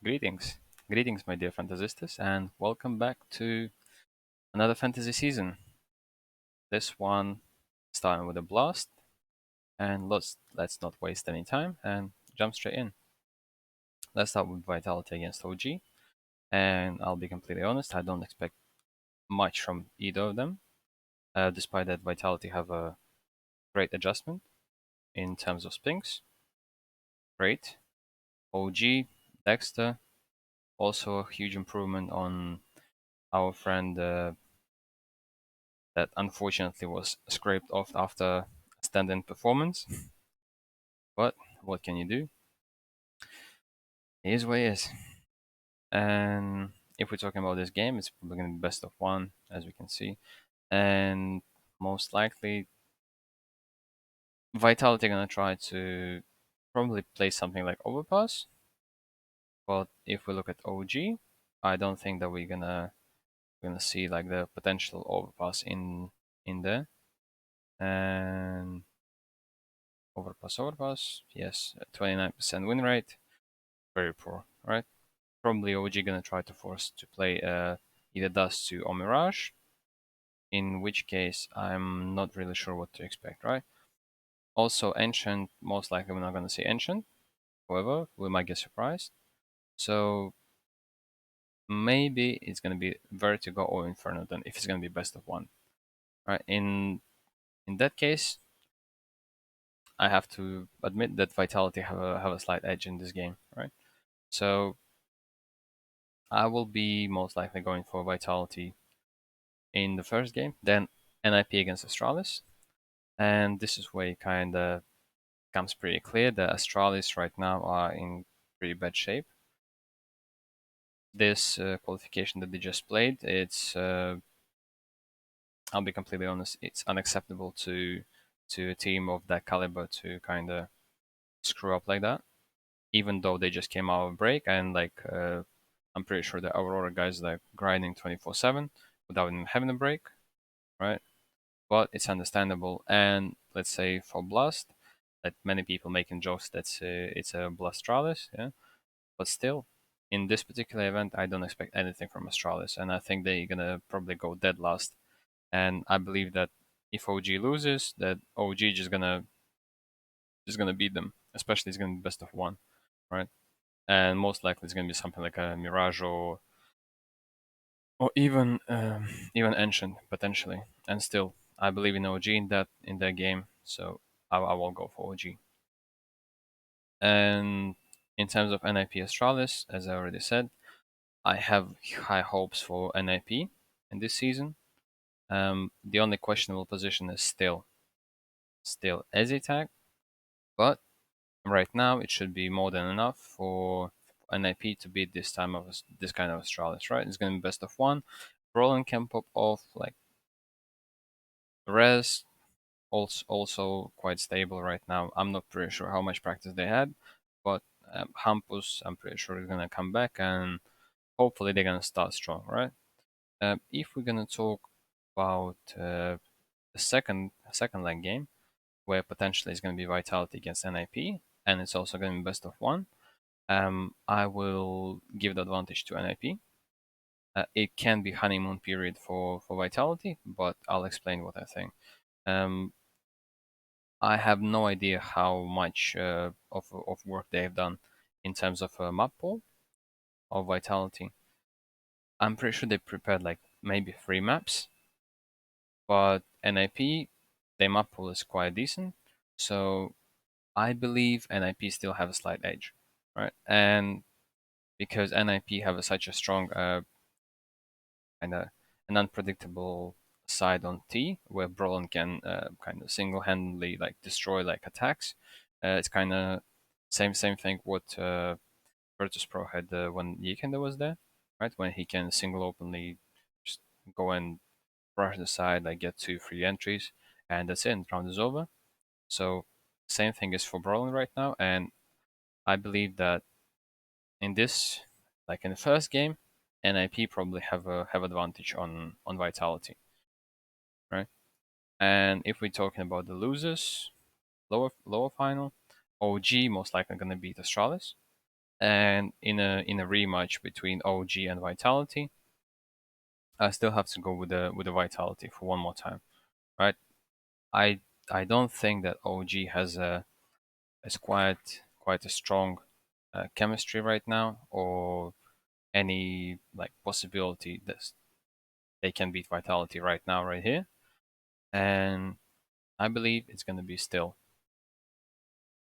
Greetings. Greetings, my dear Fantasistas, and welcome back to another fantasy season. This one starting with a blast, and let's not waste any time and jump straight in. Let's start with Vitality against OG, and I'll be completely honest, I don't expect much from either of them, despite that Vitality have a great adjustment in terms of spinks. Great. OG, Dexter, also a huge improvement on our friend that unfortunately was scraped off after a stand-in performance. But what can you do? It is what it is. And if we're talking about this game, it's probably going to be best of one, as we can see. And most likely, Vitality are going to try to probably play something like Overpass. But if we look at OG, I don't think that we're gonna see like the potential Overpass in there. And Overpass, yes, 29% win rate, very poor, right? Probably OG gonna try to force to play either Dust to or Mirage, in which case I'm not really sure what to expect, right? Also, Ancient, most likely we're not gonna see Ancient, however, we might get surprised. So maybe it's gonna be Vertigo or Inferno then, if it's gonna be best of one, right? In that case, I have to admit that Vitality have a slight edge in this game, right? So I will be most likely going for Vitality in the first game, then NIP against Astralis. And this is where it kind of comes pretty clear that Astralis right now are in pretty bad shape. This qualification that they just played, I'll be completely honest, it's unacceptable to a team of that caliber to kind of screw up like that. Even though they just came out of a break and I'm pretty sure the Aurora guys like grinding 24/7 without even having a break, right? But it's understandable. And let's say for Blast, that many people making jokes that it's a Blastralis, yeah. But still, in this particular event, I don't expect anything from Astralis, and I think they're gonna probably go dead last. And I believe that if OG loses, that OG just gonna beat them. Especially it's gonna be best of one, right? And most likely it's gonna be something like a Mirage or even Ancient potentially. And still, I believe in OG in that game, so I will go for OG. And in terms of NIP Astralis, as I already said, I have high hopes for NIP in this season. The only questionable position is still Ezi tag, but right now it should be more than enough for NIP to beat this kind of Astralis, right? It's going to be best of one. Roland can pop off like Res, also quite stable right now. I'm not pretty sure how much practice they had, but Hampus, I'm pretty sure is gonna come back and hopefully they're gonna start strong, right? If we're gonna talk about the second leg game, where potentially it's gonna be Vitality against NIP, and it's also gonna be best of one, I will give the advantage to NIP. It can be honeymoon period for Vitality, but I'll explain what I think. Um, I have no idea how much of work they've done in terms of map pool of Vitality. I'm pretty sure they prepared like maybe 3 maps, but NIP, their map pool is quite decent. So I believe NIP still have a slight edge, right? And because NIP have such a strong kind of an unpredictable side on T, where Brolin can kind of single-handedly like destroy like attacks. It's kind of same thing what Virtus Pro had when Yekender was there, right? When he can single openly just go and brush the side, like get 2 free entries, and that's it. And round is over. So same thing is for Brolin right now, and I believe that in this, like in the first game, NIP probably have advantage on Vitality, right? And if we're talking about the losers, lower final, OG most likely gonna beat Astralis. And in a rematch between OG and Vitality, I still have to go with the Vitality for one more time, right? I I don't think that OG has quite a strong chemistry right now, or any like possibility that they can beat Vitality right now, right here. And I believe it's going to be still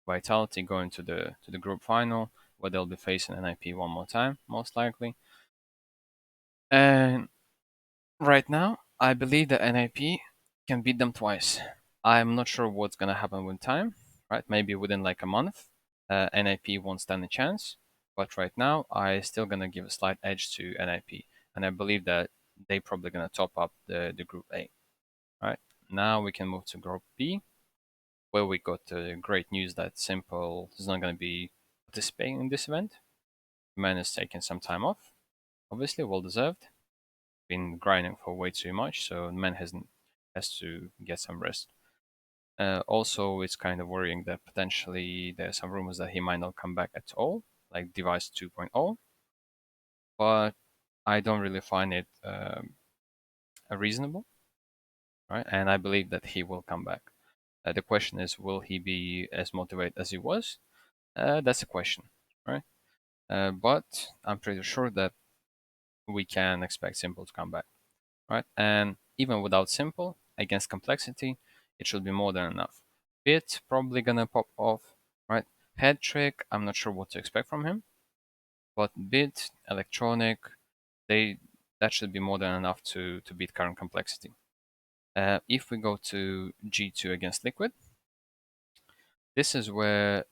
Vitality going to the group final, where they'll be facing NIP one more time, most likely. And right now, I believe that NIP can beat them twice. I'm not sure what's gonna happen with time, right? Maybe within like a month, NIP won't stand a chance. But right now, I still gonna give a slight edge to NIP, and I believe that they probably gonna top up the group A. Right now, we can move to group B, where we got great news that Simple is not gonna be participating in this event. Man is taking some time off, obviously well deserved. Been grinding for way too much, so man has to get some rest. Also, it's kind of worrying that potentially there's some rumors that he might not come back at all, like Device 2.0, but I don't really find it reasonable, right? And I believe that he will come back. The question is, will he be as motivated as he was? That's a question, right? But I'm pretty sure that we can expect Simple to come back, right? And even without Simple, against Complexity, it should be more than enough. Bit probably gonna pop off, right? Head Trick, I'm not sure what to expect from him, but Bit, Electronic, they that should be more than enough to beat current Complexity. If we go to G2 against Liquid, this is where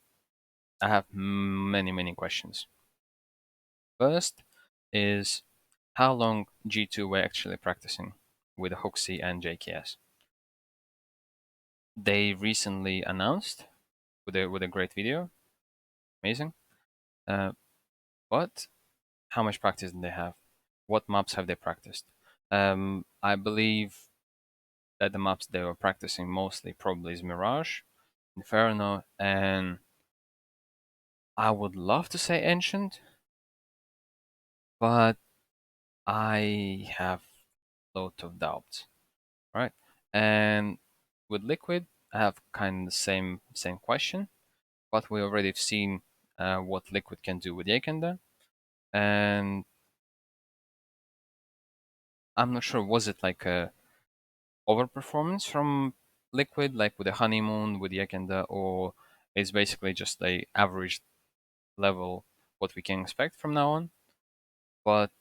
I have many questions. First is how long G2 were actually practicing with Hoxie and JKS. They recently announced with a great video, amazing. Uh, but how much practice do they have? What maps have they practiced? I believe that the maps they were practicing mostly probably is Mirage, Inferno, and I would love to say Ancient, but I have a lot of doubts, right? And with Liquid, I have kind of the same question, but we already have seen what Liquid can do with Yakenda, and I'm not sure, was it like a overperformance from Liquid, like with the Honeymoon, with Yakenda, or it's basically just a average level what we can expect from now on? But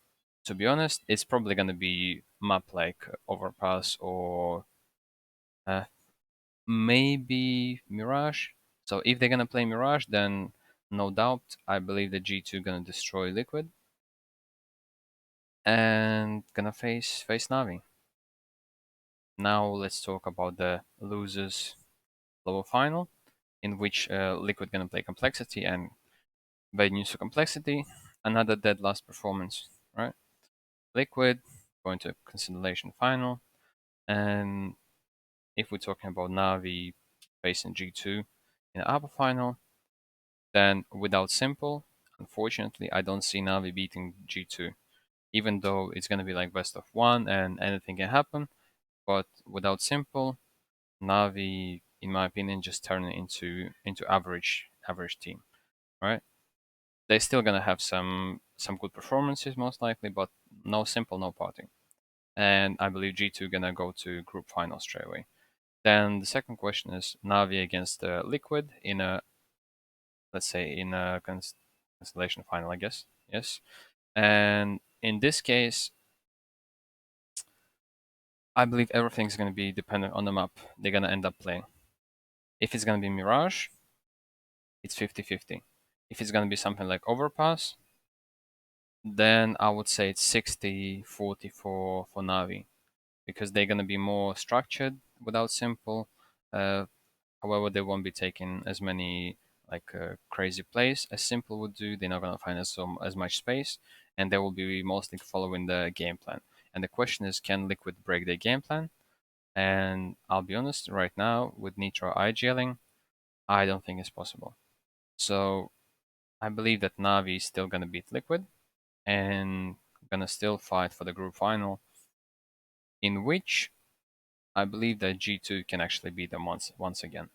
to be honest, it's probably gonna be map like Overpass or uh, maybe Mirage. So if they're gonna play Mirage, then no doubt I believe the G2 gonna destroy Liquid and gonna face Navi. Now let's talk about the losers global final, in which Liquid gonna play Complexity and bad news for Complexity, another dead last performance, right? Liquid going to consolidation final, and if we're talking about Navi facing G2 in the upper final, then without Simple, unfortunately, I don't see Navi beating G2, even though it's gonna be like best of one and anything can happen. But without Simple, Navi, in my opinion, just turn it into average team, right? They're still gonna have some good performances most likely, but no Simple, no party. And I believe G2 gonna go to group final straight away. Then the second question is Navi against Liquid in a, let's say, in a constellation final, I guess. Yes. And in this case, I believe everything's gonna be dependent on the map they're gonna end up playing. If it's gonna be Mirage, it's 50-50. If it's gonna be something like Overpass, then I would say it's 60-40 for Navi, because they're gonna be more structured without Simple. Uh, However, they won't be taking as many like crazy plays as Simple would do. They're not gonna find as much space, and they will be mostly following the game plan. And the question is, can Liquid break their game plan? And I'll be honest, right now with Nitro IGLing, I don't think it's possible. So I believe that Navi is still gonna beat Liquid and gonna still fight for the group final, in which I believe that G2 can actually beat them once again.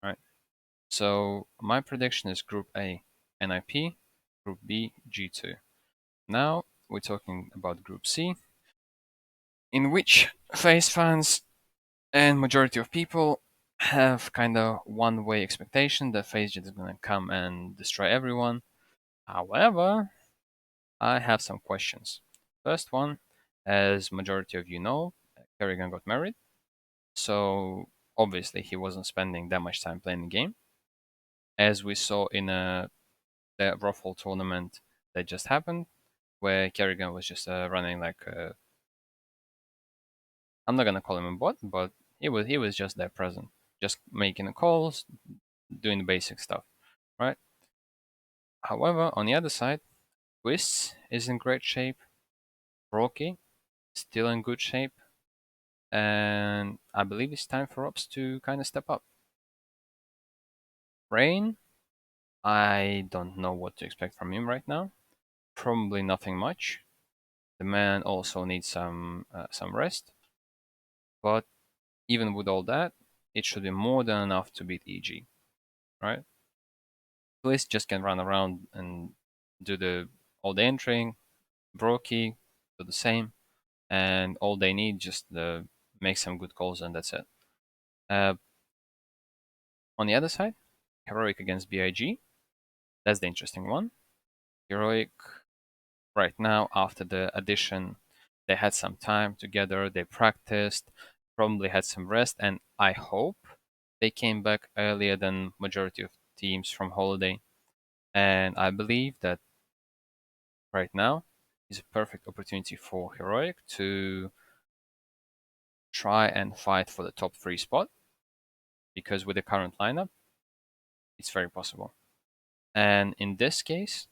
Right. So my prediction is Group A, NIP, Group B, G2. Now we're talking about Group C, in which FaZe fans and majority of people have kind of one-way expectation that FaZe is gonna come and destroy everyone. However, I have some questions. First one, as majority of you know, Kerrigan got married, so obviously he wasn't spending that much time playing the game. As we saw in the Ruffle tournament that just happened, where Kerrigan was just running like I'm not gonna call him a bot, but he was just there present, just making the calls, doing the basic stuff, right? However, on the other side, Twists is in great shape, Rocky still in good shape, and I believe it's time for Ops to kind of step up. Rain, I don't know what to expect from him right now. Probably nothing much. The man also needs some rest, but even with all that, it should be more than enough to beat EG, right? Twist just can run around and do all the entering. Brokey do the same, and all they need just make some good calls and that's it. Uh, on the other side, Heroic against BIG. That's the interesting one. Heroic right now after the addition, they had some time together. They practiced, probably had some rest, and I hope they came back earlier than majority of teams from holiday. And I believe that right now is a perfect opportunity for Heroic to try and fight for the top 3 spot, because with the current lineup, it's very possible. And in this case,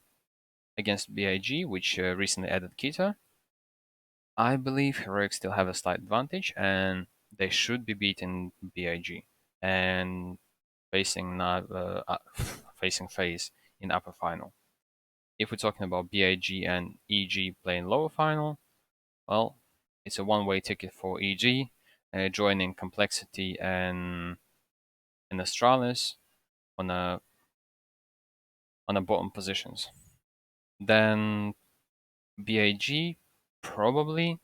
against BIG, which recently added Kita, I believe Heroic still have a slight advantage, and they should be beating BIG and facing facing FaZe in upper final. If we're talking about BIG and EG playing lower final, well, it's a one-way ticket for EG, joining Complexity and Astralis on a bottom positions. Then BIG probably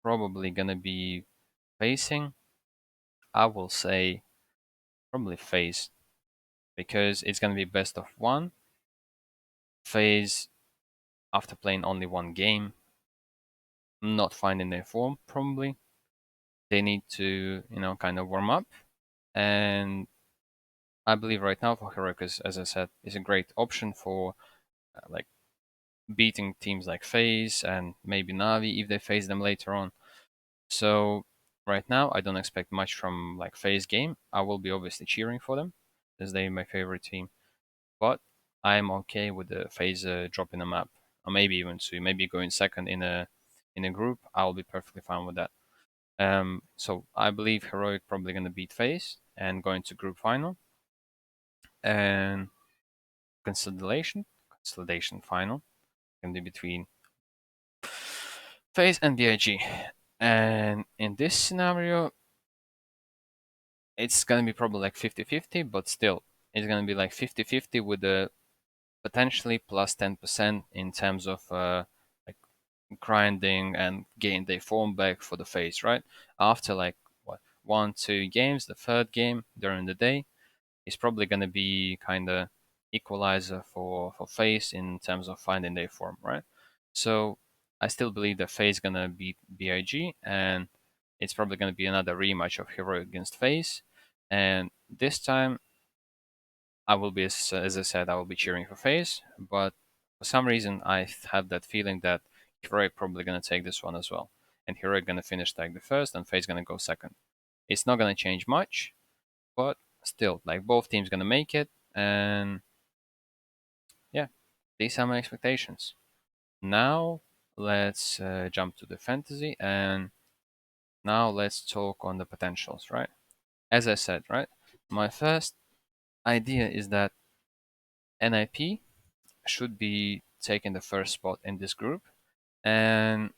gonna be facing, I will say, probably FaZe, because it's gonna be best of one. FaZe, after playing only one game, not finding their form probably. They need to, kind of warm up. And I believe right now for Heroic, as I said, is a great option for like beating teams like FaZe and maybe Navi if they face them later on. So right now, I don't expect much from like FaZe game. I will be obviously cheering for them as they're my favorite team, but I'm okay with the FaZe dropping a map, or maybe even two, maybe going second in a group. I'll be perfectly fine with that. So I believe Heroic probably gonna beat FaZe and going to group final, and consolidation final can be between FaZe and BIG. And in this scenario, it's gonna be probably like 50-50, but still, it's gonna be like 50-50 with the potentially plus 10% in terms of like grinding and getting their form back for the FaZe, right? After like what 1-2 games, the third game during the day is probably gonna be kind of equalizer for FaZe in terms of finding their form, right? So I still believe that FaZe gonna beat BIG, and it's probably gonna be another rematch of Heroic against FaZe, and this time I will be, as I said, I will be cheering for FaZe, but for some reason I have that feeling that Heroic probably gonna take this one as well, and Heroic gonna finish like the first, and FaZe gonna go second. It's not gonna change much, but still, like both teams gonna make it, and yeah, these are my expectations. Now let's jump to the fantasy, and now let's talk on the potentials, right? As I said, right, my first idea is that NIP should be taking the first spot in this group. And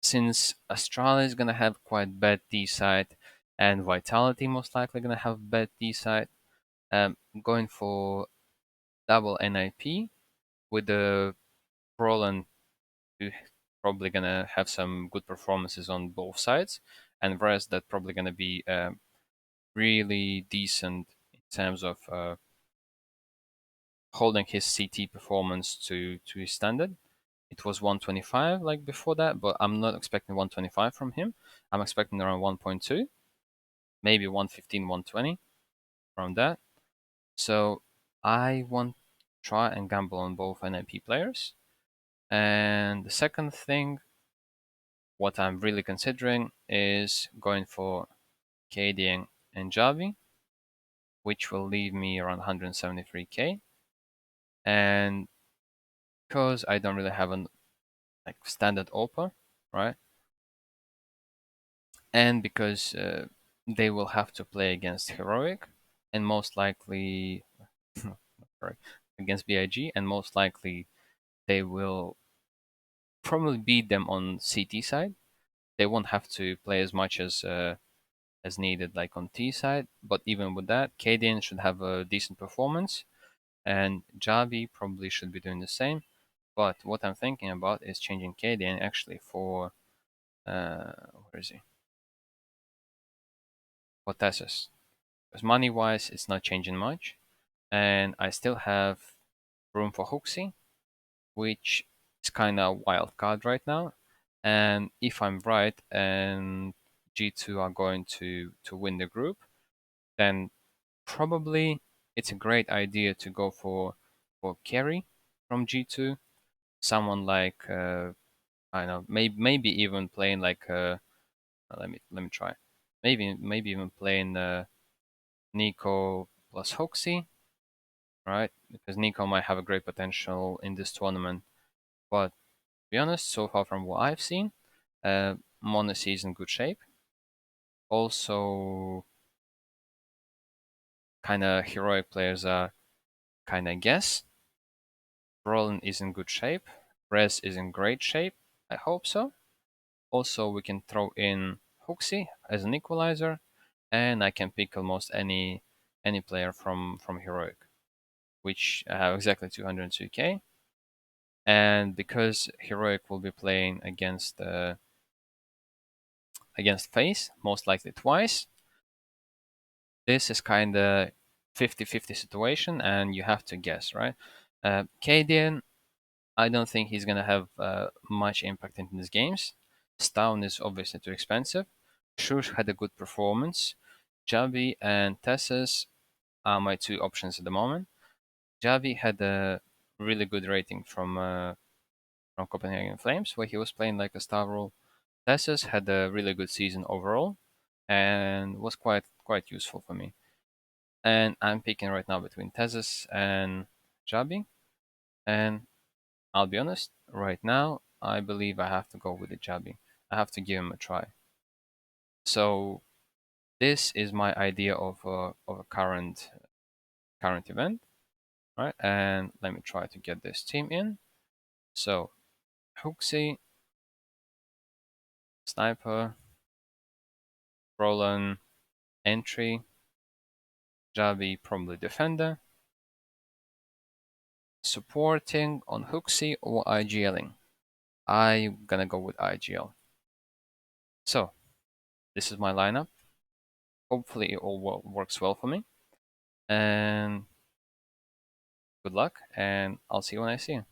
since Australia is gonna have quite bad D side, and Vitality most likely gonna have bad D side, going for double NIP with the Roland who probably gonna have some good performances on both sides, and whereas that probably gonna be really decent in terms of holding his CT performance to his standard. It was 125 like before that, but I'm not expecting 125 from him. I'm expecting around 1.2, maybe 115, 120 from that. So I want to try and gamble on both NIP players. And the second thing, what I'm really considering is going for KD and Javi, which will leave me around 173k. And because I don't really have a like standard OPA, right? And because they will have to play against Heroic, and most likely, sorry, against BIG, and most likely they will probably beat them on CT side. They won't have to play as much as needed like on T side, but even with that, Kadian should have a decent performance, and Javi probably should be doing the same. But what I'm thinking about is changing Kadian actually for where is he? For Tessus. Because money wise, it's not changing much, and I still have room for Hooksy, which is kind of a wild card right now. And if I'm right, and G2 are going to win the group, then probably it's a great idea to go for carry from G2. Someone like I don't know, maybe even playing like let me try. Maybe even playing Nico plus Hoxie, right? Because Nico might have a great potential in this tournament. But to be honest, so far from what I've seen, Monacy is in good shape. Also, kind of heroic players are kind of guess. Roland is in good shape. Rez is in great shape. I hope so. Also, we can throw in Hoxie as an equalizer, and I can pick almost any player from heroic, which I have exactly 202k. And because heroic will be playing against FaZe, most likely twice, this is kind of 50-50 situation, and you have to guess, right? Cadian, I don't think he's gonna have much impact in these games. Stown is obviously too expensive. Shush had a good performance. Javi and Tessus are my two options at the moment. Javi had a really good rating from Copenhagen Flames, where he was playing like a star role. Tessus had a really good season overall, and was quite useful for me. And I'm picking right now between Tessus and Javi, and I'll be honest, right now, I believe I have to go with the Jabi. I have to give him a try. So this is my idea of a current event, right? And let me try to get this team in. So Hooksy, Sniper, Roland, Entry, Jabi, probably Defender, supporting on Hooksy or IGLing. I'm gonna go with IGL. So this is my lineup. Hopefully it all works well for me. And good luck, and I'll see you when I see you.